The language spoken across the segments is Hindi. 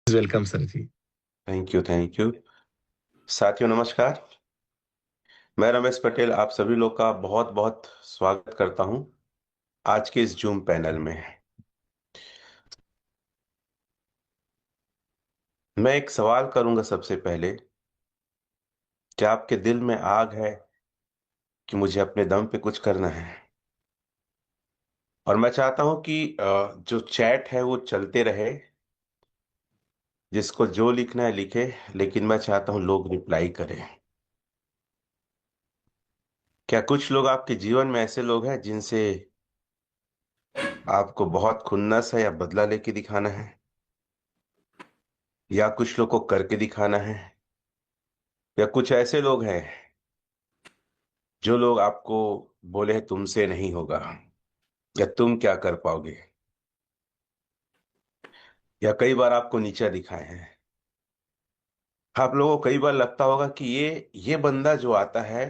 Welcome sir ji. Thank you, thank you. साथियों नमस्कार। मैं रमेश पटेल आप सभी लोग का बहुत बहुत स्वागत करता हूं आज के इस जूम पैनल में। मैं एक सवाल करूंगा सबसे पहले। क्या आपके दिल में आग है कि मुझे अपने दम पे कुछ करना है? और मैं चाहता हूं कि जो चैट है वो चलते रहे। जिसको जो लिखना है लिखे, लेकिन मैं चाहता हूं लोग रिप्लाई करें। क्या कुछ लोग आपके जीवन में ऐसे लोग हैं जिनसे आपको बहुत खुन्नस है या बदला लेके दिखाना है, या कुछ लोग को करके दिखाना है, या कुछ ऐसे लोग हैं जो लोग आपको बोले तुमसे नहीं होगा या तुम क्या कर पाओगे, या कई बार आपको नीचा दिखाए हैं? आप लोगों को कई बार लगता होगा कि ये बंदा जो आता है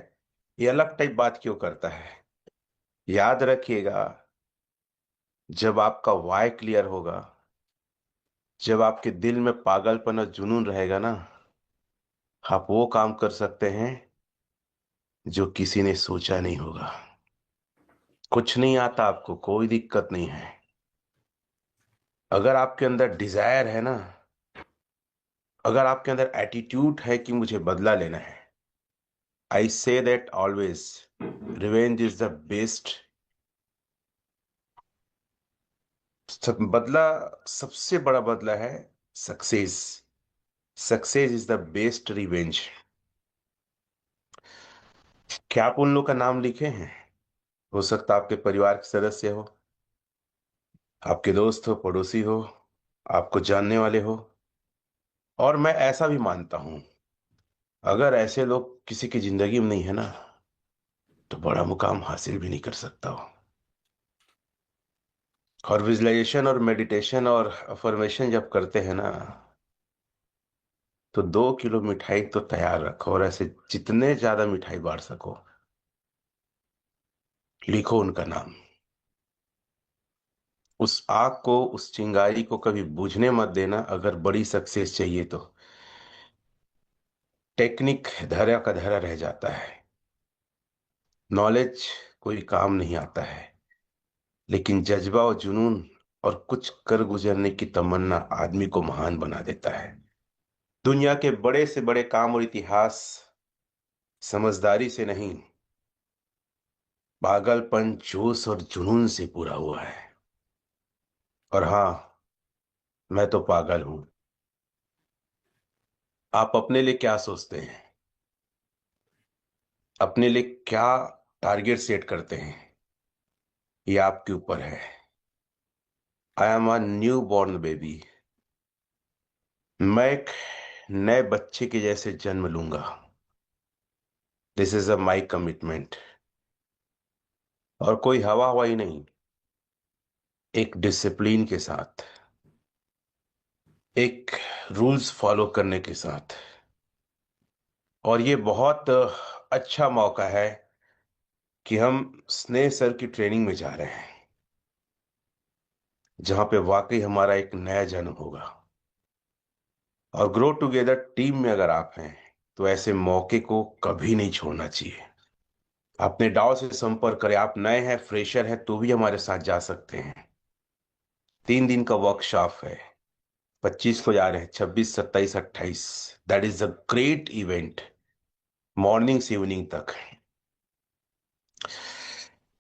ये अलग टाइप बात क्यों करता है। याद रखिएगा, जब आपका वाय क्लियर होगा, जब आपके दिल में पागलपन और जुनून रहेगा ना, आप वो काम कर सकते हैं जो किसी ने सोचा नहीं होगा। कुछ नहीं आता आपको, कोई दिक्कत नहीं है। अगर आपके अंदर डिजायर है ना, अगर आपके अंदर एटीट्यूड है कि मुझे बदला लेना है, I say that always. Revenge is the best. बदला सबसे बड़ा बदला है success. Success is the best revenge. क्या आप उन लोग का नाम लिखे हैं? हो सकता आपके परिवार के सदस्य हो, आपके दोस्त हो, पड़ोसी हो, आपको जानने वाले हो। और मैं ऐसा भी मानता हूं, अगर ऐसे लोग किसी की जिंदगी में नहीं है ना, तो बड़ा मुकाम हासिल भी नहीं कर सकता हो। और विजुअलाइजेशन और मेडिटेशन और अफर्मेशन जब करते हैं ना, तो 2 किलो मिठाई तो तैयार रखो, और ऐसे जितने ज्यादा मिठाई बांट सको, लिखो उनका नाम। उस आग को, उस चिंगारी को कभी बुझने मत देना। अगर बड़ी सक्सेस चाहिए तो टेक्निक धरा का धरा रह जाता है, नॉलेज कोई काम नहीं आता है, लेकिन जज्बा और जुनून और कुछ कर गुजरने की तमन्ना आदमी को महान बना देता है। दुनिया के बड़े से बड़े काम और इतिहास समझदारी से नहीं, पागलपन, जोश और जुनून से पूरा हुआ है। और हाँ, मैं तो पागल हूं। आप अपने लिए क्या सोचते हैं? अपने लिए क्या टारगेट सेट करते हैं? ये आपके ऊपर है। आई am a new born baby. मैं एक नए बच्चे के जैसे जन्म लूंगा। This is a my commitment. और कोई हवा हवाई नहीं, एक डिसिप्लिन के साथ, एक रूल्स फॉलो करने के साथ। और ये बहुत अच्छा मौका है कि हम स्नेह सर की ट्रेनिंग में जा रहे हैं, जहां पे वाकई हमारा एक नया जन्म होगा। और ग्रो टुगेदर टीम में अगर आप हैं, तो ऐसे मौके को कभी नहीं छोड़ना चाहिए। अपने डाव से संपर्क करें। आप नए हैं, फ्रेशर हैं, तो भी हमारे साथ जा सकते हैं। 3 दिन का वर्कशॉप है। 25 को जा रहे हैं, 26, 27, 28। That is a great event. Morning से इवनिंग तक।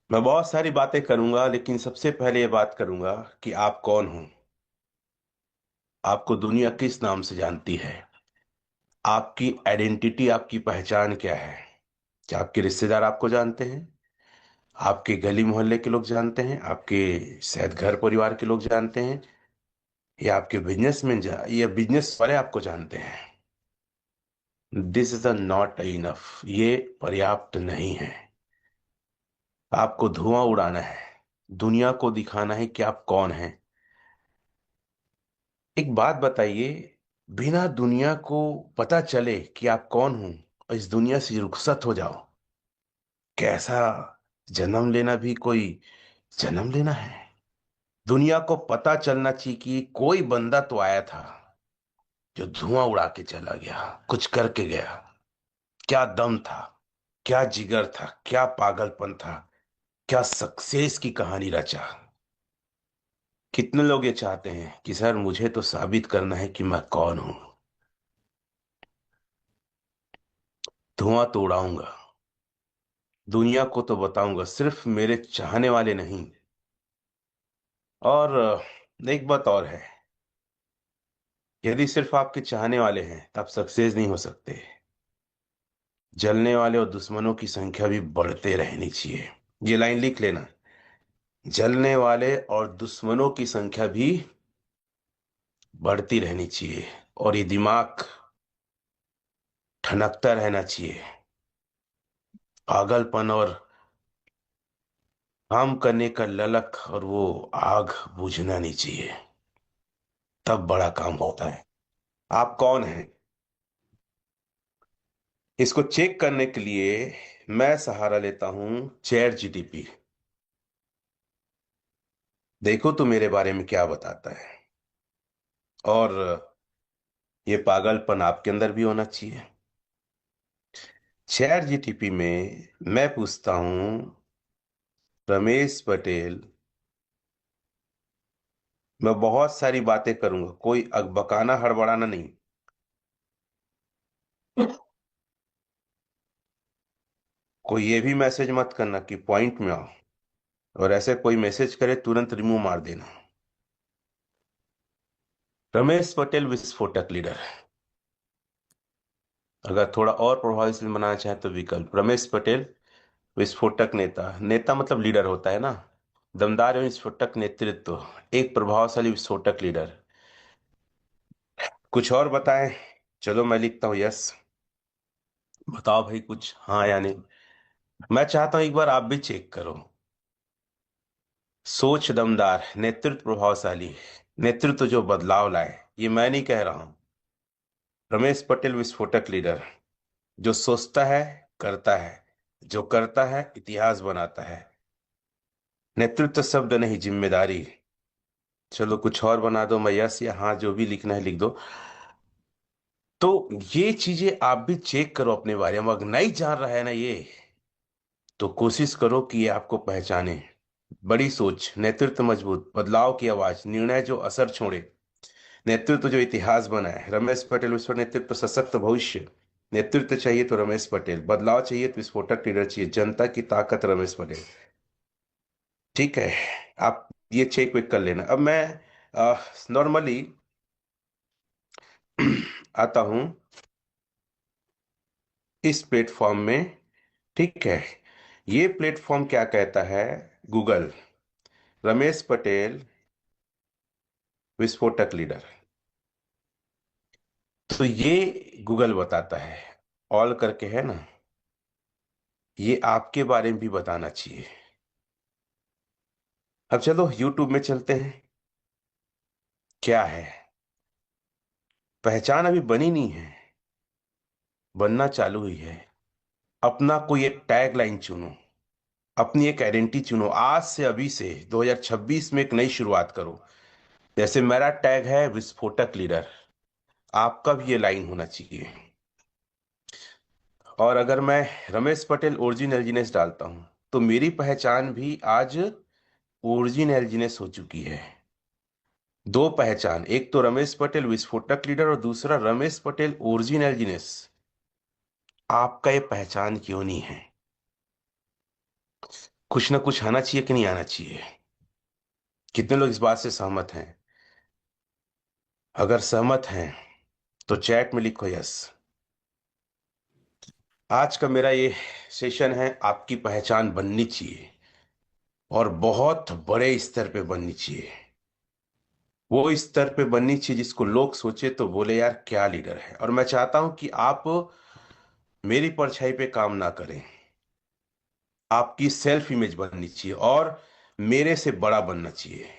मैं बहुत सारी बातें करूंगा, लेकिन सबसे पहले ये बात करूंगा कि आप कौन हो। आपको दुनिया किस नाम से जानती है? आपकी आइडेंटिटी, आपकी पहचान क्या है? क्या आपके रिश्तेदार आपको जानते हैं? आपके गली मोहल्ले के लोग जानते हैं? आपके शायद घर परिवार के लोग जानते हैं? या आपके बिजनेसमैन या बिजनेस वाले आपको जानते हैं? This is not enough. ये पर्याप्त नहीं है। आपको धुआं उड़ाना है, दुनिया को दिखाना है कि आप कौन हैं। एक बात बताइए, बिना दुनिया को पता चले कि आप कौन हो, और इस दुनिया से रुखसत हो जाओ, कैसा जन्म लेना भी कोई जन्म लेना है? दुनिया को पता चलना चाहिए कि कोई बंदा तो आया था, जो धुआं उड़ा के चला गया, कुछ करके गया। क्या दम था, क्या जिगर था, क्या पागलपन था, क्या सक्सेस की कहानी रचा। कितने लोग ये चाहते हैं कि सर मुझे तो साबित करना है कि मैं कौन हूं। धुआं तो उड़ाऊंगा, दुनिया को तो बताऊंगा, सिर्फ मेरे चाहने वाले नहीं। और एक बात और है, यदि सिर्फ आपके चाहने वाले हैं तब सक्सेस नहीं हो सकते। जलने वाले और दुश्मनों की संख्या भी बढ़ते रहनी चाहिए। ये लाइन लिख लेना, जलने वाले और दुश्मनों की संख्या भी बढ़ती रहनी चाहिए। और ये दिमाग ठनकता रहना चाहिए। पागलपन और काम करने का ललक और वो आग बुझना नहीं चाहिए, तब बड़ा काम होता है। आप कौन हैं, इसको चेक करने के लिए मैं सहारा लेता हूं चैट जीटीपी। देखो तो मेरे बारे में क्या बताता है। और ये पागलपन आपके अंदर भी होना चाहिए। चैट जीटीपी में मैं पूछता हूं, रमेश पटेल, मैं बहुत सारी बातें करूंगा, कोई अकबकाना हड़बड़ाना नहीं। कोई ये भी मैसेज मत करना कि पॉइंट में आओ, और ऐसे कोई मैसेज करे तुरंत रिमूव मार देना। रमेश पटेल विस्फोटक लीडर। अगर थोड़ा और प्रभावशाली बनाना चाहे तो विकल्प रमेश पटेल विस्फोटक नेता। नेता मतलब लीडर होता है ना। दमदार एवं विस्फोटक नेतृत्व, एक प्रभावशाली विस्फोटक लीडर। कुछ और बताएं। चलो मैं लिखता हूं यस। बताओ भाई कुछ हाँ या नहीं। मैं चाहता हूं एक बार आप भी चेक करो। सोच दमदार, नेतृत्व प्रभावशाली, नेतृत्व जो बदलाव लाए, ये मैं नहीं कह रहा हूं। रमेश पटेल विस्फोटक लीडर, जो सोचता है करता है, जो करता है इतिहास बनाता है। नेतृत्व शब्द नहीं, जिम्मेदारी। चलो कुछ और बना दो, मैं यस या हाँ जो भी लिखना है लिख दो। तो ये चीजें आप भी चेक करो अपने बारे में। अगर नहीं जान रहा है ना ये, तो कोशिश करो कि ये आपको पहचाने। बड़ी सोच, नेतृत्व मजबूत, बदलाव की आवाज, निर्णय जो असर छोड़े, नेतृत्व जो इतिहास बनाए। रमेश पटेल विस्फोट नेतृत्व, सशक्त भविष्य। नेतृत्व चाहिए तो रमेश पटेल, बदलाव चाहिए तो विस्फोटक लीडर चाहिए, जनता की ताकत रमेश पटेल। ठीक है, आप ये चेक वेक कर लेना। अब मैं नॉर्मली आता हूं इस प्लेटफॉर्म में। ठीक है, ये प्लेटफॉर्म क्या कहता है, गूगल, रमेश पटेल विस्फोटक लीडर। तो ये गूगल बताता है, ऑल करके है ना, ये आपके बारे में भी बताना चाहिए। अब चलो यूट्यूब में चलते हैं। क्या है, पहचान अभी बनी नहीं है, बनना चालू ही है। अपना कोई एक टैग लाइन चुनो, अपनी एक आइडेंटिटी चुनो। आज से, अभी से 2026 में एक नई शुरुआत करो। जैसे मेरा टैग है विस्फोटक लीडर, आपका भी ये लाइन होना चाहिए। और अगर मैं रमेश पटेल ओरिजिनल डालता हूं, तो मेरी पहचान भी आज ओरिजिनल हो चुकी है। दो पहचान, एक तो रमेश पटेल विस्फोटक लीडर और दूसरा रमेश पटेल ओरिजिनल। आपका ये पहचान क्यों नहीं है? कुछ ना कुछ आना चाहिए कि नहीं आना चाहिए? कितने लोग इस बात से सहमत हैं? अगर सहमत हैं तो चैट में लिखो यस। आज का मेरा ये सेशन है, आपकी पहचान बननी चाहिए, और बहुत बड़े स्तर पे बननी चाहिए। वो स्तर पे बननी चाहिए जिसको लोग सोचे तो बोले यार क्या लीडर है। और मैं चाहता हूं कि आप मेरी परछाई पे काम ना करें। आपकी सेल्फ इमेज बननी चाहिए, और मेरे से बड़ा बनना चाहिए,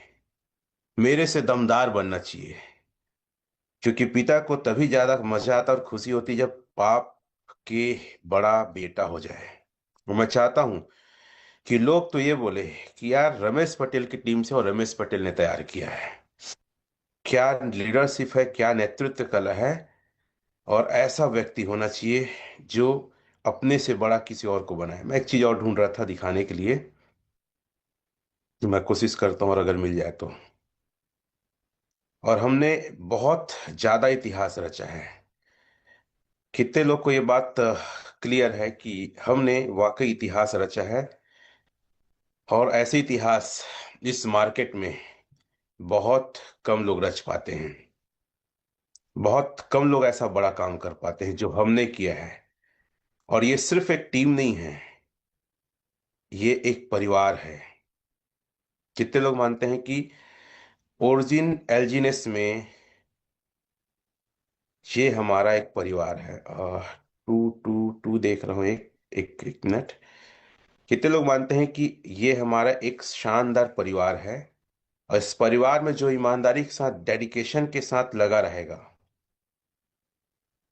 मेरे से दमदार बनना चाहिए। क्योंकि पिता को तभी ज्यादा मजा आता और खुशी होती जब बाप के बड़ा बेटा हो जाए। और मैं चाहता हूं कि लोग तो ये बोले कि यार रमेश पटेल की टीम से और रमेश पटेल ने तैयार किया है। क्या लीडरशिप है, क्या नेतृत्व कला है। और ऐसा व्यक्ति होना चाहिए जो अपने से बड़ा किसी और को बनाए। मैं एक चीज और ढूंढ रहा था दिखाने के लिए, कि मैं कोशिश करता हूँ और अगर मिल जाए तो। और हमने बहुत ज्यादा इतिहास रचा है। कितने लोग को ये बात क्लियर है कि हमने वाकई इतिहास रचा है। और ऐसे इतिहास इस मार्केट में बहुत कम लोग रच पाते हैं। बहुत कम लोग ऐसा बड़ा काम कर पाते हैं जो हमने किया है। और ये सिर्फ एक टीम नहीं है, ये एक परिवार है। कितने लोग मानते हैं कि ओरिजिन एल्जीनेस में ये हमारा एक परिवार है। टू टू टू देख रहा हूँ, एक मिनट। कितने लोग मानते हैं कि ये हमारा एक शानदार परिवार है, और इस परिवार में जो ईमानदारी के साथ, डेडिकेशन के साथ लगा रहेगा,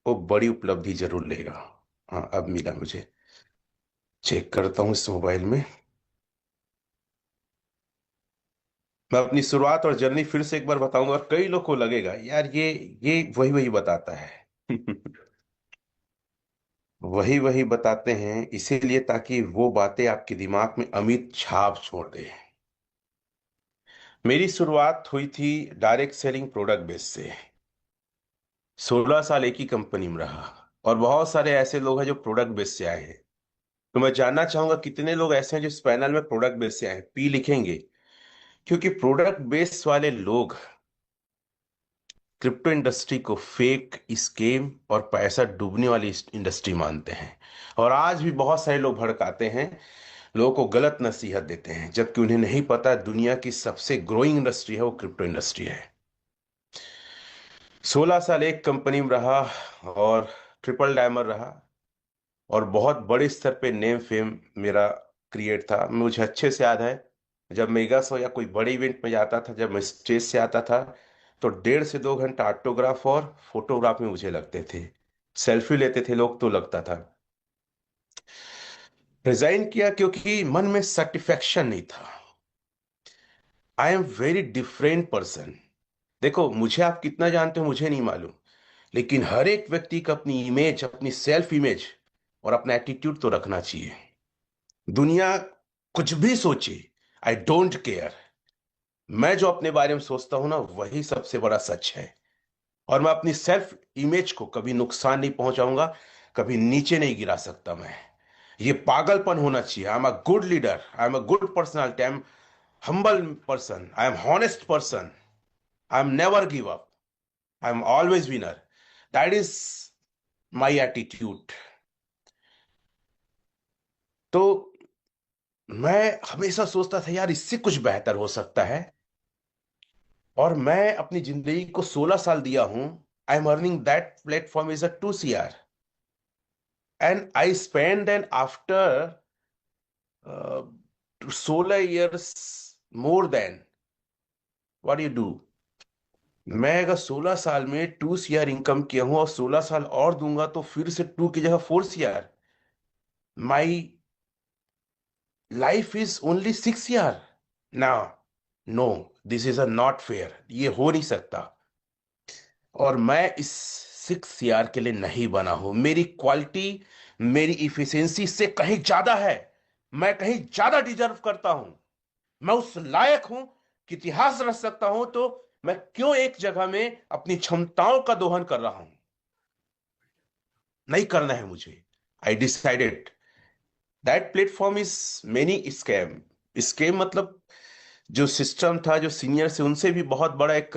वो बड़ी उपलब्धि जरूर लेगा। हाँ, अब मिला मुझे। चेक करता हूँ इस मोबाइल में। मैं अपनी शुरुआत और जर्नी फिर से एक बार बताऊंगा, और कई लोग को लगेगा यार ये वही वही बताता है। वही वही बताते हैं इसीलिए, ताकि वो बातें आपके दिमाग में अमिट छाप छोड़ दे। मेरी शुरुआत हुई थी डायरेक्ट सेलिंग प्रोडक्ट बेस से। 16 साल एक ही कंपनी में रहा। और बहुत सारे ऐसे लोग हैं जो प्रोडक्ट बेस से आए हैं। तो मैं जानना चाहूंगा कितने लोग ऐसे हैं जो इस पैनल में प्रोडक्ट बेस से आए हैं, पी लिखेंगे। क्योंकि प्रोडक्ट बेस वाले लोग क्रिप्टो इंडस्ट्री को फेक, स्केम और पैसा डूबने वाली इंडस्ट्री मानते हैं। और आज भी बहुत सारे लोग भड़काते हैं, लोगों को गलत नसीहत देते हैं, जबकि उन्हें नहीं पता दुनिया की सबसे ग्रोइंग इंडस्ट्री है वो क्रिप्टो इंडस्ट्री है। 16 साल एक कंपनी में रहा, और ट्रिपल डायमंड रहा। और बहुत बड़े स्तर पे नेम फेम मेरा क्रिएट था। मुझे अच्छे से याद है, जब मेगा शो या कोई बड़े इवेंट में जाता था, जब मैं स्टेज से आता था, तो 1.5 से 2 घंटा ऑटोग्राफ और फोटोग्राफ में मुझे लगते थे। सेल्फी लेते थे लोग तो लगता था। रिजाइन किया क्योंकि मन में सेटिस्फेक्शन नहीं था। I am very different person. देखो, मुझे आप कितना जानते हो मुझे नहीं मालूम, लेकिन हर एक व्यक्ति का अपनी इमेज, अपनी सेल्फ इमेज और अपना एटीट्यूड तो रखना चाहिए। दुनिया कुछ भी सोचे, आई डोंट केयर। मैं जो अपने बारे में सोचता हूं ना, वही सबसे बड़ा सच है। और मैं अपनी सेल्फ इमेज को कभी नुकसान नहीं पहुंचाऊंगा, कभी नीचे नहीं गिरा सकता मैं। ये पागलपन होना चाहिए। आई am a good leader, I am a good personality, I am humble person, I am honest person, I am never give up, I am always winner. That is my attitude. तो मैं हमेशा सोचता था यार इससे कुछ बेहतर हो सकता है। और मैं अपनी जिंदगी को 16 साल दिया हूं। I am earning that platform is a 2 CR, and I spend and after 16 years more than what you do. मैं अगर 16 साल में 2 CR इनकम किया हूं, और 16 साल और दूंगा तो फिर से 2 की जगह 4 CR। My life is only 6 year ना। No, this is a not fair, ये हो नहीं सकता। और मैं इस 6 CR के लिए नहीं बना हूं। मेरी क्वालिटी, मेरी इफिशियंसी से कहीं ज्यादा है। मैं कहीं ज्यादा डिजर्व करता हूं। मैं उस लायक हूं कि इतिहास रच सकता हूं। तो मैं क्यों एक जगह में अपनी क्षमताओं का दोहन कर रहा हूं? नहीं करना है मुझे। I decided that platform is many scam. Scam मतलब जो सिस्टम था, जो सीनियर से उनसे भी बहुत बड़ा एक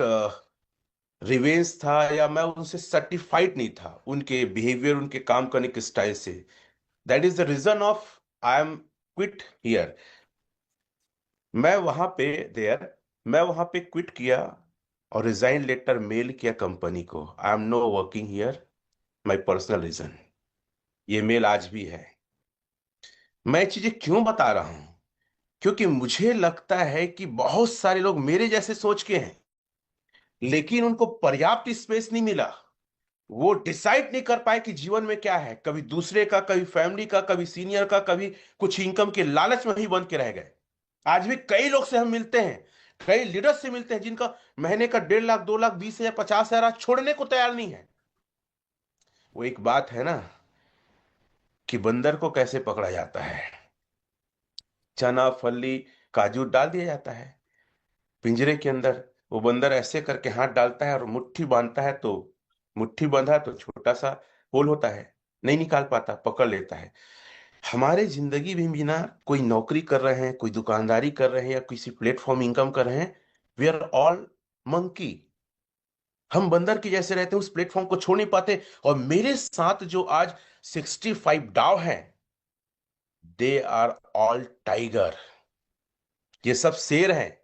रिवेंज था, या मैं उनसे सर्टिफाइड नहीं था उनके बिहेवियर, उनके काम करने के स्टाइल से। That is the reason of I am quit here. मैं वहां पे देयर मैं वहां पे क्विट किया, और रिजाइन लेटर मेल किया कंपनी को। I am no working here, my personal reason. ये मेल आज भी है। मैं ये चीजें क्यों बता रहा हूं? क्योंकि मुझे लगता है कि बहुत सारे लोग मेरे जैसे सोच के हैं, लेकिन उनको पर्याप्त स्पेस नहीं मिला। वो डिसाइड नहीं कर पाए कि जीवन में क्या है। कभी दूसरे का, कभी फैमिली का, कभी सीनियर का, कभी कुछ इनकम के लालच में ही बन के रह गए। आज भी कई लोग से हम मिलते हैं, कई लीडर से मिलते हैं जिनका महीने का 1.5 लाख, 2 लाख, 20 हजार, 50 हजार आज छोड़ने को तैयार नहीं है। वो एक बात है ना कि बंदर को कैसे पकड़ा जाता है। चना, फली, काजू डाल दिया जाता है पिंजरे के अंदर। वो बंदर ऐसे करके हाथ डालता है और मुट्ठी बांधता है, तो मुट्ठी बांधा तो छोटा सा होल होता है, नहीं निकाल पाता, पकड़ लेता है। हमारे जिंदगी में भी ना, कोई नौकरी कर रहे हैं, कोई दुकानदारी कर रहे हैं, या किसी प्लेटफॉर्म इनकम कर रहे हैं, वी आर ऑल मंकी। हम बंदर की जैसे रहते हैं, उस प्लेटफॉर्म को छोड़ नहीं पाते। और मेरे साथ जो आज 65 डाव हैं, दे आर ऑल टाइगर। ये सब शेर हैं,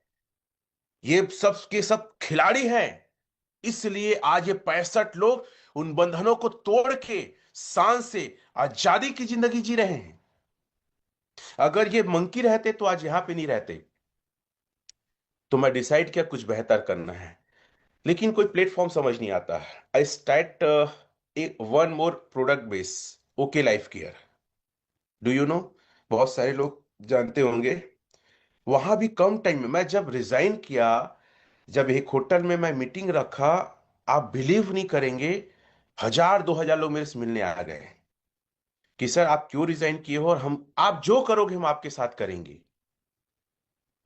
ये सब के सब खिलाड़ी हैं। इसलिए आज ये 65 लोग उन बंधनों को तोड़ के शान से आजादी की जिंदगी जी रहे हैं। अगर ये मंकी रहते तो आज यहां पे नहीं रहते। तो मैं डिसाइड किया कुछ बेहतर करना है, लेकिन कोई प्लेटफॉर्म समझ नहीं आता। I start A one more product base, okay life care. Do you no, बहुत सारे लोग जानते होंगे। वहां भी कम टाइम में, मैं जब रिजाइन किया, जब एक होटल में मैं मीटिंग रखा, आप बिलीव नहीं करेंगे, 1000 2000 लोग मेरे से मिलने आ गए कि सर आप क्यों रिजाइन किए हो, और हम, आप जो करोगे हम आपके साथ करेंगे।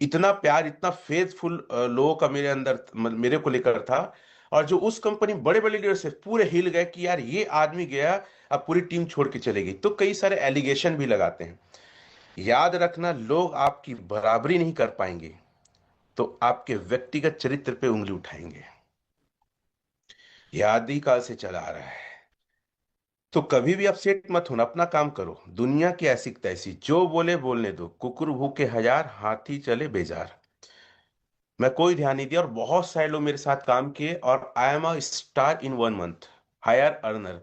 इतना प्यार, इतना फेथफुल लोगों का मेरे अंदर, मेरे को लेकर था। और जो उस कंपनी बड़े बड़े लीडर से पूरे हिल गए कि यार ये आदमी गया, अब पूरी टीम छोड़ के चले गई। तो कई सारे एलिगेशन भी लगाते हैं। याद रखना, लोग आपकी बराबरी नहीं कर पाएंगे तो आपके व्यक्तिगत चरित्र पे उंगली उठाएंगे। यह आदिकाल से चला आ रहा है। तो कभी भी अपसेट मत होना, अपना काम करो। दुनिया की ऐसी तैसी, जो बोले बोलने दो, कुकुर भूखे 1000, हाथी चले बेजार। मैं कोई ध्यान नहीं दिया, और बहुत सारे लोग मेरे साथ काम किए, और I am a star in 1 month, higher earner,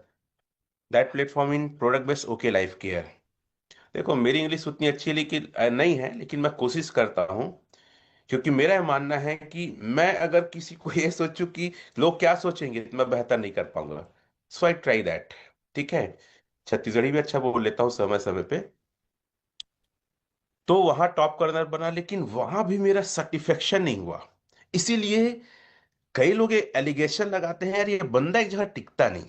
that platform in product based okay life care. देखो मेरी इंग्लिश उतनी अच्छी लेकिन नहीं है, लेकिन मैं कोशिश करता हूँ। क्योंकि मेरा यह मानना है कि मैं अगर किसी को ये सोचूं कि लोग क्या सोचेंगे, तो मैं बेहतर नहीं कर पाऊंगा। सो आई ट्राई दैट। ठीक है। छत्तीसगढ़ी भी अच्छा बोल लेता हूँ समय समय पे। तो वहां टॉप कर्नर बना, लेकिन वहां भी मेरा सेटिस्फेक्शन नहीं हुआ। इसीलिए कई लोग ये एलिगेशन लगाते हैं, यार ये बंदा एक जगह टिकता नहीं।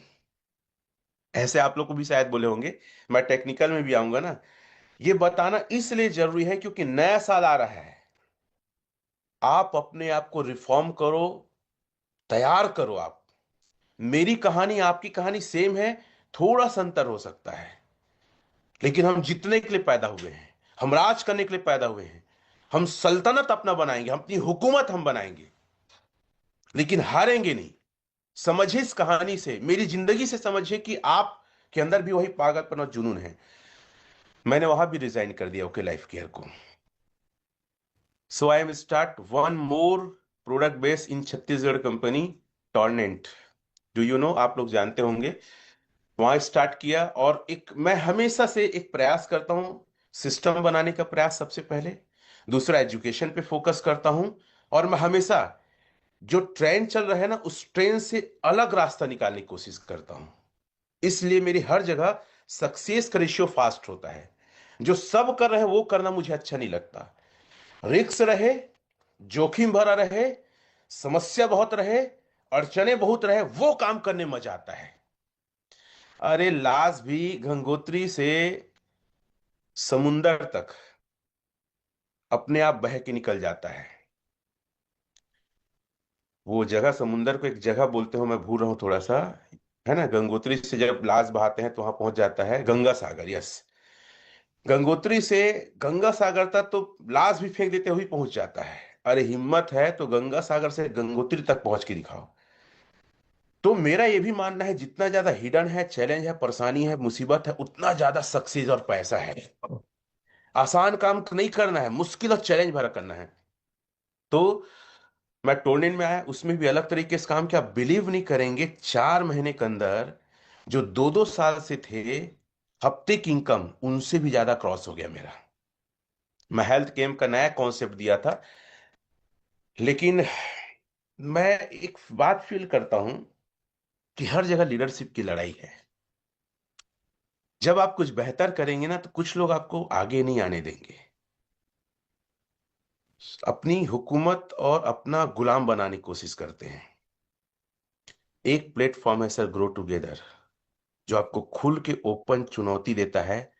ऐसे आप लोग को भी शायद बोले होंगे, मैं टेक्निकल में भी आऊंगा ना। ये बताना इसलिए जरूरी है क्योंकि नया साल आ रहा है। आप अपने आप को रिफॉर्म करो, तैयार करो आप। मेरी कहानी आपकी कहानी सेम है, थोड़ा सा अंतर हो सकता है, लेकिन हम जीतने के लिए पैदा हुए हैं, हम राज करने के लिए पैदा हुए हैं। हम सल्तनत अपना बनाएंगे, हम अपनी हुकूमत हम बनाएंगे, लेकिन हारेंगे नहीं। समझिए इस कहानी से, मेरी जिंदगी से समझिए कि आप के अंदर भी वही पागलपन और जुनून है। मैंने वहां भी रिजाइन कर दिया ओके लाइफ केयर को। So I am start one more product base in Chhattisgarh company, Torrent. Do you know, आप लोग जानते होंगे। वहां स्टार्ट किया, और एक मैं हमेशा से एक प्रयास करता हूं, सिस्टम बनाने का प्रयास सबसे पहले। दूसरा, एजुकेशन पे फोकस करता हूं। और मैं हमेशा जो ट्रेंड चल रहा है ना, उस ट्रेंड से अलग रास्ता निकालने की कोशिश करता हूं। इसलिए मेरी हर जगह सक्सेस का रेशियो फास्ट होता है। जो सब कर रहे हैं वो करना मुझे अच्छा नहीं लगता। रिस्क रहे, जोखिम भरा रहे, समस्या बहुत रहे, अड़चने बहुत रहे, वो काम करने में मजा आता है। अरे लाश भी गंगोत्री से समुंदर तक अपने आप बह के निकल जाता है। वो जगह, समुंदर को एक जगह बोलते हो, मैं भूल रहा हूं थोड़ा सा, है ना। गंगोत्री से जब लाश बहाते हैं तो वहां पहुंच जाता है गंगा सागर, यस। गंगोत्री से गंगा सागर तक तो लाश भी फेंक देते हुए पहुंच जाता है। अरे हिम्मत है तो गंगा सागर से गंगोत्री तक पहुंच के दिखाओ। तो मेरा ये भी मानना है, जितना ज्यादा हिडन है, चैलेंज है, परेशानी है, मुसीबत है, उतना ज्यादा सक्सेस और पैसा है। आसान काम नहीं करना है, मुश्किल और चैलेंज भरा करना है। तो मैं टूर्नामेंट में आया, उसमें भी अलग तरीके से काम किया। बिलीव नहीं करेंगे, 4 महीने के अंदर जो 2 2 साल से थे, हफ्ते की इनकम उनसे भी ज्यादा क्रॉस हो गया मेरा। मैं हेल्थ कैंप का नया कॉन्सेप्ट दिया था, लेकिन मैं एक बात फील करता हूं कि हर जगह लीडरशिप की लड़ाई है। जब आप कुछ बेहतर करेंगे ना, तो कुछ लोग आपको आगे नहीं आने देंगे। अपनी हुकूमत और अपना गुलाम बनाने की कोशिश करते हैं। एक प्लेटफॉर्म है सर, ग्रो टुगेदर, जो आपको खुल के ओपन चुनौती देता है,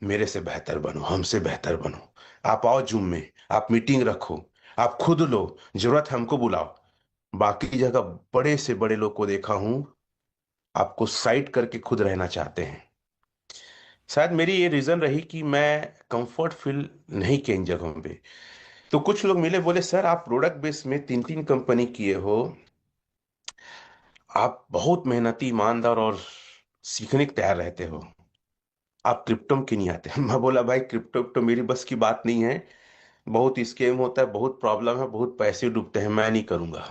मेरे से बेहतर बनो, हमसे बेहतर बनो। आप आओ जूम में, आप मीटिंग रखो, आप खुद लो, जरूरत है हमको बुलाओ। बाकी जगह बड़े से बड़े लोग को देखा हूं, आपको साइड करके खुद रहना चाहते हैं। शायद मेरी ये रीजन रही कि मैं कंफर्ट फील नहीं किया इन जगहों पे। तो कुछ लोग मिले, बोले सर आप प्रोडक्ट बेस में तीन तीन कंपनी किए हो, आप बहुत मेहनती, ईमानदार और सीखने को तैयार रहते हो, आप क्रिप्टो में क्यों नहीं आते? मैं बोला भाई क्रिप्टो तो मेरी बस की बात नहीं है, बहुत स्कैम होता है, बहुत प्रॉब्लम है, बहुत पैसे डूबते हैं, मैं नहीं करूंगा।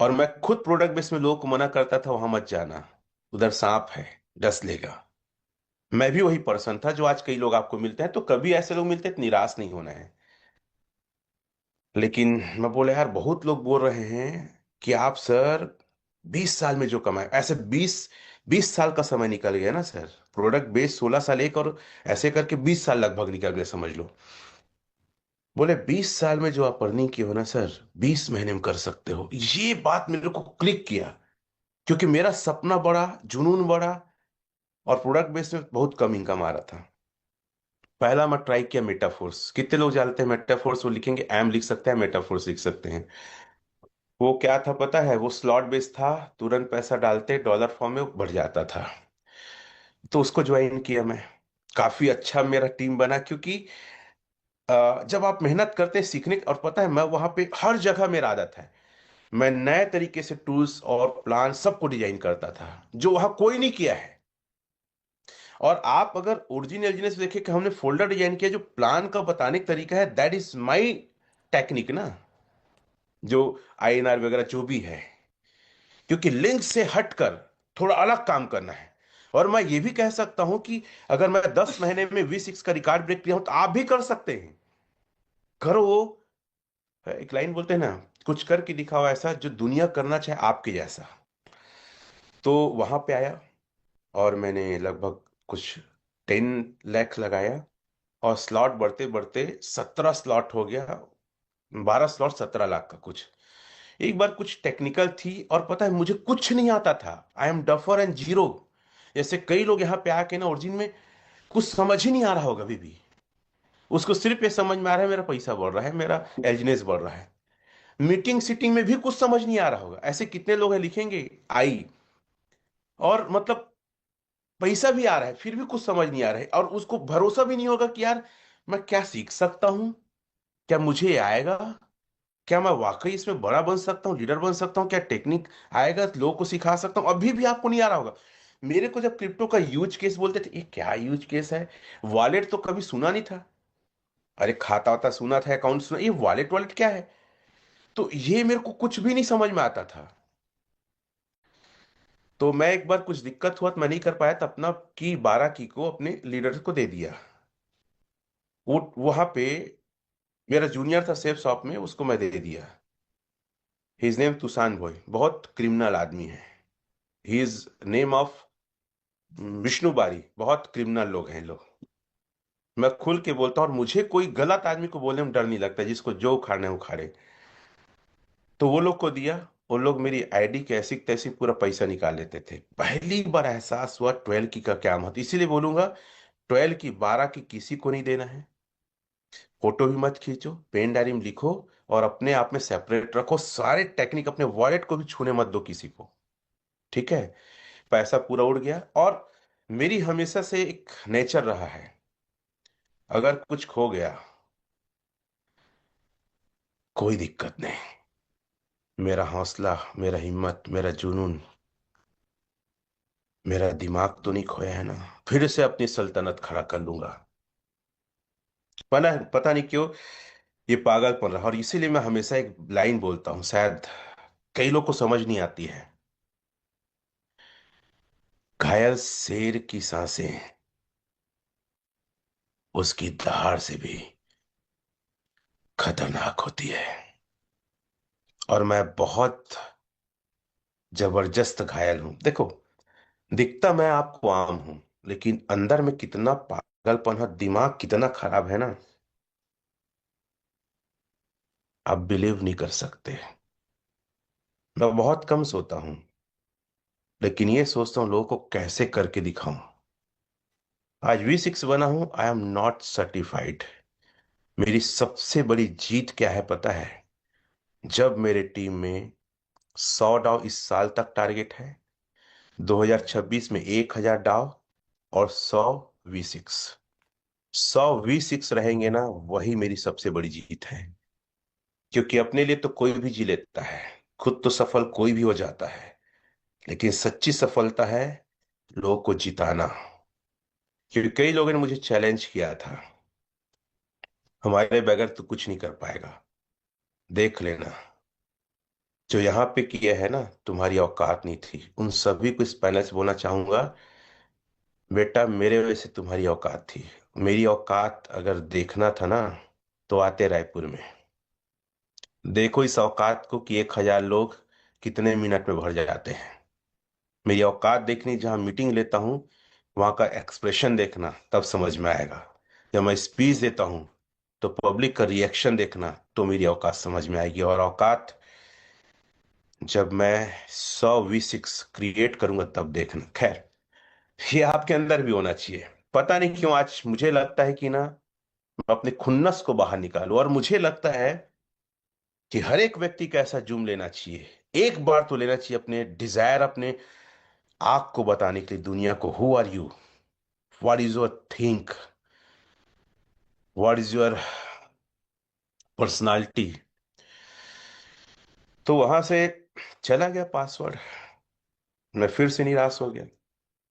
और मैं खुद प्रोडक्ट बेस में लोगों को मना करता था वहां मत जाना, उधर सांप है, डस लेगा। मैं भी वही पर्सन था जो आज कई लोग आपको मिलते हैं, तो कभी ऐसे लोग मिलते हैं तो निराश नहीं होना है। लेकिन मैं बोला यार बहुत लोग बोल रहे हैं कि आप सर 20 साल में जो कमाए, ऐसे 20 20 साल का समय निकल गया ना सर। प्रोडक्ट बेस 16 साल एक, और ऐसे करके 20 साल लगभग निकल गए समझ लो। बोले 20 साल में जो आप अर्निंग की हो ना सर, 20 महीने में कर सकते हो। ये बात मेरे को क्लिक किया, क्योंकि मेरा सपना बड़ा, जुनून बड़ा, और प्रोडक्ट बेस में बहुत कम इनकम आ रहा था। पहला मैं ट्राई किया मेटाफोर्स। कितने लोग जानते हैं मेटाफोर्स? वो लिखेंगे एम लिख सकते हैं, मेटाफोर्स लिख सकते हैं। वो क्या था पता है? वो स्लॉट बेस था, तुरंत पैसा डालते डॉलर फॉर्म में बढ़ जाता था। तो उसको ज्वाइन किया मैं। काफी अच्छा मेरा टीम बना, क्योंकि जब आप मेहनत करते हैं सीखने, और पता है मैं वहां पे हर जगह मेरा आदत है, मैं नए तरीके से टूल्स और प्लान सबको डिजाइन करता था जो वहां कोई नहीं किया है। और आप अगर ओरिजिनल से देखें कि हमने फोल्डर डिजाइन किया, जो प्लान का बताने का तरीका है, दैट इज माई टेक्निक ना, जो आईएनआर वगैरह जो भी है। क्योंकि लिंक से हटकर थोड़ा अलग काम करना है। और मैं ये भी कह सकता हूं कि अगर मैं 10 महीने में V6 का रिकॉर्ड ब्रेक किया हूं, तो आप भी कर सकते हैं। करो। एक लाइन बोलते हैं ना, कुछ करके दिखाओ ऐसा जो दुनिया करना चाहे आपके जैसा। तो वहां पे आया, और मैंने लगभग कुछ 10 लाख लगाया, और स्लॉट बढ़ते बढ़ते 17 स्लॉट हो गया, 12 स्लॉट 17 लाख का कुछ। एक बार कुछ टेक्निकल थी, और पता है मुझे कुछ नहीं आता था, I am duffer and zero. जैसे कई लोग यहाँ पे आके ना ओरिजिन में कुछ समझ ही नहीं आ रहा होगा अभी भी, उसको सिर्फ ये समझ में आ रहा है मेरा पैसा बढ़ रहा है, मेरा एजनेस बढ़ रहा है। मीटिंग सीटिंग में भी कुछ समझ नहीं आ रहा होगा। ऐसे कितने लोग हैं लिखेंगे आई, और मतलब पैसा भी आ रहा है फिर भी कुछ समझ नहीं आ रहा है, और उसको भरोसा भी नहीं होगा कि यार मैं क्या सीख सकता हूँ, क्या मुझे ये आएगा, क्या मैं वाकई इसमें बड़ा बन सकता हूँ, लीडर बन सकता हूँ, क्या टेक्निक आएगा, लोगों को सिखा सकता हूँ। अभी भी आपको नहीं आ रहा होगा। मेरे को जब क्रिप्टो का यूज केस बोलते थे, ये क्या यूज केस है, वॉलेट तो कभी सुना नहीं था। अरे खाता वाता सुना था, अकाउंट सुना, ये वॉलेट वॉलेट क्या है? तो ये मेरे को कुछ भी नहीं समझ में आता था। तो मैं एक बार कुछ दिक्कत हुआ तो मैं नहीं कर पाया, तो अपना की 12 की को अपने लीडर को दे दिया। वो वहां पे मेरा जूनियर था सेफ शॉप में, उसको मैं दे दिया। हिज नेम तुसान भोई, बहुत क्रिमिनल आदमी है। He is name of Vishnu बारी, बहुत क्रिमिनल लोग हैं लोग। मैं खुल के बोलता हूँ, और मुझे कोई गलत आदमी को बोलने में डर नहीं लगता, जिसको जो उखाड़ना है उखाड़े। तो वो लोग को दिया। वो लोग मेरी आईडी के ऐसी तैसी पूरा पैसा निकाल लेते थे। पहली बार एहसास हुआ 12 की का क्या महत्व। इसीलिए बोलूंगा, 12 की 12 की किसी को नहीं देना है। फोटो भी मत खींचो, पेन डायरी में लिखो, और अपने आप में सेपरेट रखो। सारे टेक्निक अपने वॉलेट को भी छूने मत दो किसी को। ठीक है? पैसा पूरा उड़ गया। और मेरी हमेशा से एक नेचर रहा है, अगर कुछ खो गया कोई दिक्कत नहीं, मेरा हौसला, मेरा हिम्मत, मेरा जुनून, मेरा दिमाग तो नहीं खोया है ना, फिर से अपनी सल्तनत खड़ा कर लूंगा। पता नहीं क्यों ये पागलपन रहा। और इसीलिए मैं हमेशा एक लाइन बोलता हूं, शायद कई लोग को समझ नहीं आती है। घायल शेर की सांसें उसकी दहाड़ से भी खतरनाक होती है। और मैं बहुत जबरदस्त घायल हूं। देखो, दिखता मैं आपको आम हूं, लेकिन अंदर में कितना पागलपन है, दिमाग कितना खराब है ना। आप बिलीव नहीं कर सकते। मैं बहुत कम सोता हूं, लेकिन ये सोचता हूं लोगों को कैसे करके दिखाऊं। आज V6 बना हूं, आई एम नॉट सर्टिफाइड। मेरी सबसे बड़ी जीत क्या है पता है? जब मेरे टीम में 100 डाव इस साल तक टारगेट है, 2026 में 1000 डाव, और 100 V6। 100 V6 रहेंगे ना, वही मेरी सबसे बड़ी जीत है। क्योंकि अपने लिए तो कोई भी जी लेता है, खुद तो सफल कोई भी हो जाता है, लेकिन सच्ची सफलता है लोगों को जिताना। क्योंकि कई लोगों ने मुझे चैलेंज किया था, हमारे बगैर तो कुछ नहीं कर पाएगा, देख लेना। जो यहाँ पे किया है ना, तुम्हारी औकात नहीं थी। उन सभी को इस पैनल से बोलना चाहूंगा, बेटा मेरे वजह से तुम्हारी औकात थी। मेरी औकात अगर देखना था ना, तो आते रायपुर में। देखो इस औकात को कि 1000 लोग कितने मिनट में भर जाते हैं। मेरी औकात देखनी, जहां मीटिंग लेता हूं वहां का एक्सप्रेशन देखना, तब समझ में आएगा। जब मैं स्पीच देता हूं तो पब्लिक का रिएक्शन देखना, तो मेरी औकात समझ में आएगी। और औकात जब मैं 100 V6 क्रिएट करूंगा तब देखना। खैर, ये आपके अंदर भी होना चाहिए। पता नहीं क्यों आज मुझे लगता है कि ना, मैं अपने खुन्नस को बाहर निकालूं। और मुझे लगता है कि हर एक व्यक्ति का ऐसा जूम लेना चाहिए, एक बार तो लेना चाहिए, अपने डिजायर, अपने आग को बताने के लिए दुनिया को, who are you, what is your think, what is your personality. तो वहां से चला गया पासवर्ड। मैं फिर से निराश हो गया,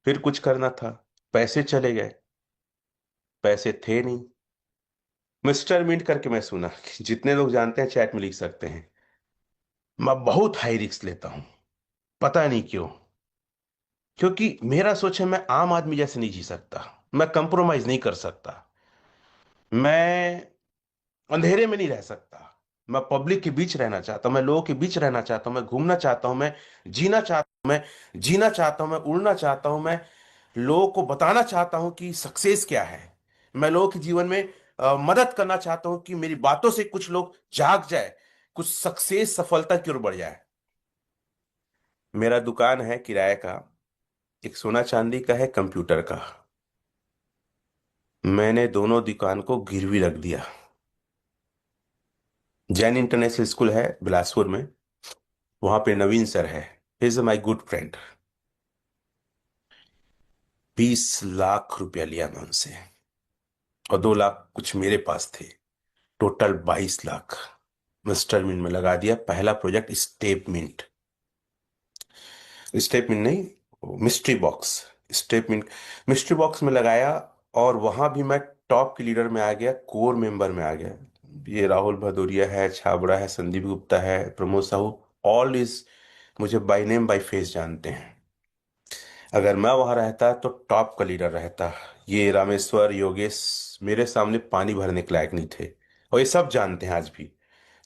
फिर कुछ करना था। पैसे चले गए, पैसे थे नहीं। मिस्टर मिंट करके मैं सुना, जितने लोग जानते हैं चैट में लिख सकते हैं। मैं बहुत हाई रिस्क लेता हूं, पता नहीं क्यों। क्योंकि मेरा सोच है, मैं आम आदमी जैसे नहीं जी सकता, मैं कंप्रोमाइज नहीं कर सकता, मैं अंधेरे में नहीं रह सकता। मैं पब्लिक के बीच रहना चाहता हूं, मैं लोगों के बीच रहना चाहता हूं, मैं घूमना चाहता हूं, मैं जीना चाहता हूं, मैं जीना चाहता हूं, मैं उड़ना चाहता हूं, मैं लोगों को बताना चाहता हूं कि सक्सेस क्या है। मैं लोगों के जीवन में मदद करना चाहता हूं कि मेरी बातों से कुछ लोग जाग जाए, कुछ सक्सेस, सफलता की ओर बढ़ जाए। मेरा दुकान है किराए का, एक सोना चांदी का है, कंप्यूटर का। मैंने दोनों दुकान को गिरवी रख दिया। जैन इंटरनेशनल स्कूल है बिलासपुर में, वहां पे नवीन सर है, is my good friend. 20 lakh रुपया लिया मैं उनसे, और 2 लाख कुछ मेरे पास थे, टोटल 22 लाख मिस्टर मिंट में लगा दिया। पहला project step mint, step mint नहीं, mystery box. Step mint, mystery box में लगाया, और वहां भी मैं टॉप के लीडर में आ गया, कोर मेंबर में आ गया। ये राहुल भदौरिया है, छाबड़ा है, संदीप गुप्ता है, प्रमोद साहू, ऑल इज मुझे बाय नेम बाय फेस जानते हैं। अगर मैं वहां रहता तो टॉप का लीडर रहता। ये रामेश्वर, योगेश मेरे सामने पानी भरने के लायक नहीं थे, और ये सब जानते हैं आज भी।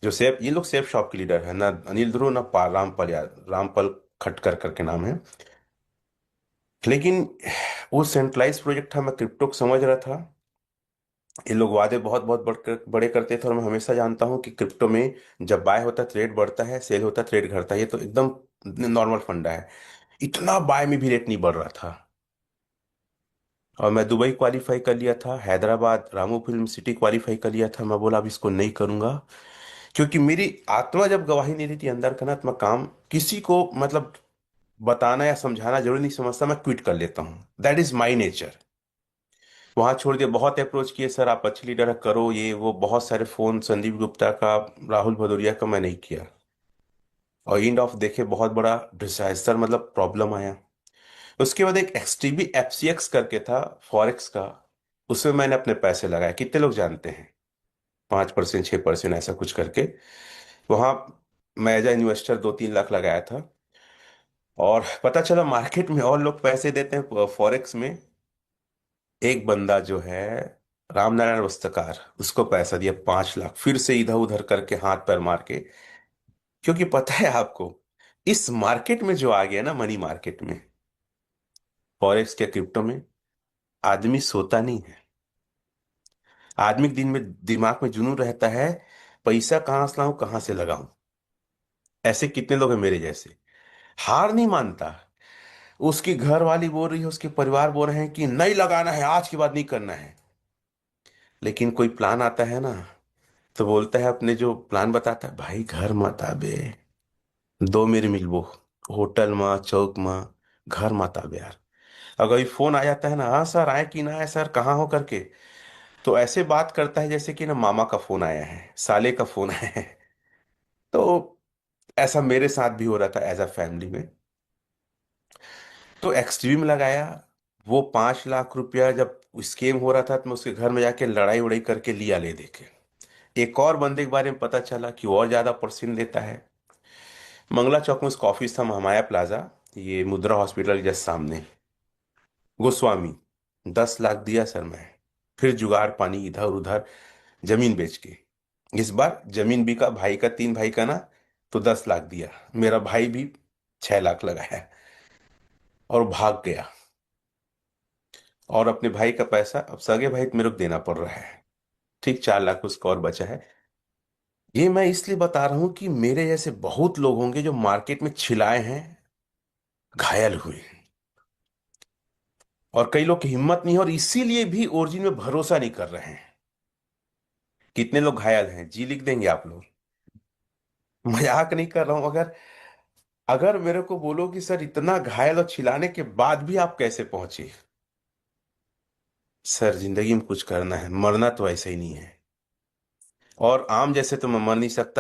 जो सेफ, ये लोग सेफ शॉप के लीडर है ना, अनिल ध्रुव ना रामपल, यार रामपल खटकर करके नाम है। लेकिन वो सेंट्रलाइज प्रोजेक्ट था, मैं क्रिप्टो को समझ रहा था। ये लोग वादे बहुत बहुत बड़े करते थे, और मैं हमेशा जानता हूँ कि क्रिप्टो में जब बाय होता है तो रेट बढ़ता है, सेल होता है तो रेट घटता है, ये तो एकदम नॉर्मल फंडा है। इतना बाय में भी रेट नहीं बढ़ रहा था। और मैं दुबई क्वालिफाई कर लिया था, Hyderabad Ramu film city qualify कर लिया था। मैं बोला अब इसको नहीं करूंगा, क्योंकि मेरी आत्मा जब गवाही नहीं देती अंदर का ना, तो मैं काम किसी को मतलब बताना या समझाना जरूरी नहीं समझता, मैं क्विट कर लेता हूँ। That is my nature. वहां छोड़ दिया। बहुत अप्रोच किए, सर आप अच्छी लीडर करो, ये वो, बहुत सारे फोन संदीप गुप्ता का, राहुल भदौरिया का, मैं नहीं किया। और एंड ऑफ देखे बहुत बड़ा डिजास्टर, मतलब प्रॉब्लम आया। उसके बाद एक एक्सटीबी एफसीएक्स करके था, फॉरेक्स का, उसमें मैंने अपने पैसे लगाए। कितने लोग जानते हैं? 5%, 6% ऐसा कुछ करके। वहां मैं एज इन्वेस्टर 2-3 लाख लगाया था। और पता चला मार्केट में और लोग पैसे देते हैं फॉरेक्स में। एक बंदा जो है, रामनारायण वस्त्रकार, उसको पैसा दिया 5 लाख, फिर से इधर उधर करके हाथ पैर मार के। क्योंकि पता है आपको, इस मार्केट में जो आ गया ना, मनी मार्केट में, फॉरेक्स के क्रिप्टो में, आदमी सोता नहीं है। आदमी के दिन में दिमाग में जुनून रहता है, पैसा कहां से लाऊं, कहां से लगाऊं। ऐसे कितने लोग हैं मेरे जैसे। हार नहीं मानता। उसकी घर वाली बोल रही है, उसके परिवार बोल रहे हैं कि नहीं लगाना है, आज के बाद नहीं करना है। लेकिन कोई प्लान आता है ना, तो बोलता है, अपने जो प्लान बताता है, भाई घर मत आबे, दो मेरे मिलबो, होटल में चौक में, घर मत आबे यार। अगर ये फोन आ जाता है ना, हाँ सर आए कि ना आए सर, कहाँ हो करके, तो ऐसे बात करता है जैसे कि ना मामा का फोन आया है, साले का फोन आया है। तो ऐसा मेरे साथ भी हो रहा था एज अ फैमिली में। तो एक्सट्रीम लगाया। वो 5 लाख रुपया जब स्केम हो रहा था, तो मैं उसके घर में जाके लड़ाई उड़ाई करके लिया ले देके। एक और बंदे के बारे में पता चला कि वो और ज्यादा परसेंट देता है। मंगला चौक में उसका ऑफिस था, महामाया प्लाजा, ये मुद्रा हॉस्पिटल के जस्ट सामने। गोस्वामी। 10 लाख दिया सर मैं। फिर जुगाड़ पानी इधर उधर, जमीन बेच के। इस बार जमीन बिका, भाई का, 3 भाई का ना, तो 10 लाख दिया। मेरा भाई भी 6 लाख लगाया और भाग गया। और अपने भाई का पैसा अब सगे भाई को मेरे को देना पड़ रहा है। ठीक 4 लाख उसका और बचा है। ये मैं इसलिए बता रहा हूं कि मेरे जैसे बहुत लोग होंगे जो मार्केट में छिलाए हैं, घायल हुए। और कई लोग की हिम्मत नहीं है, और इसीलिए भी ओरिजिन में भरोसा नहीं कर रहे हैं। कितने लोग घायल हैं, जी लिख देंगे आप लोग। मजाक नहीं कर रहा हूं। अगर अगर मेरे को बोलो कि सर इतना घायल और छिलाने के बाद भी आप कैसे पहुंचे, सर जिंदगी में कुछ करना है, मरना तो ऐसे ही नहीं है। और आम जैसे तो मैं मर नहीं सकता।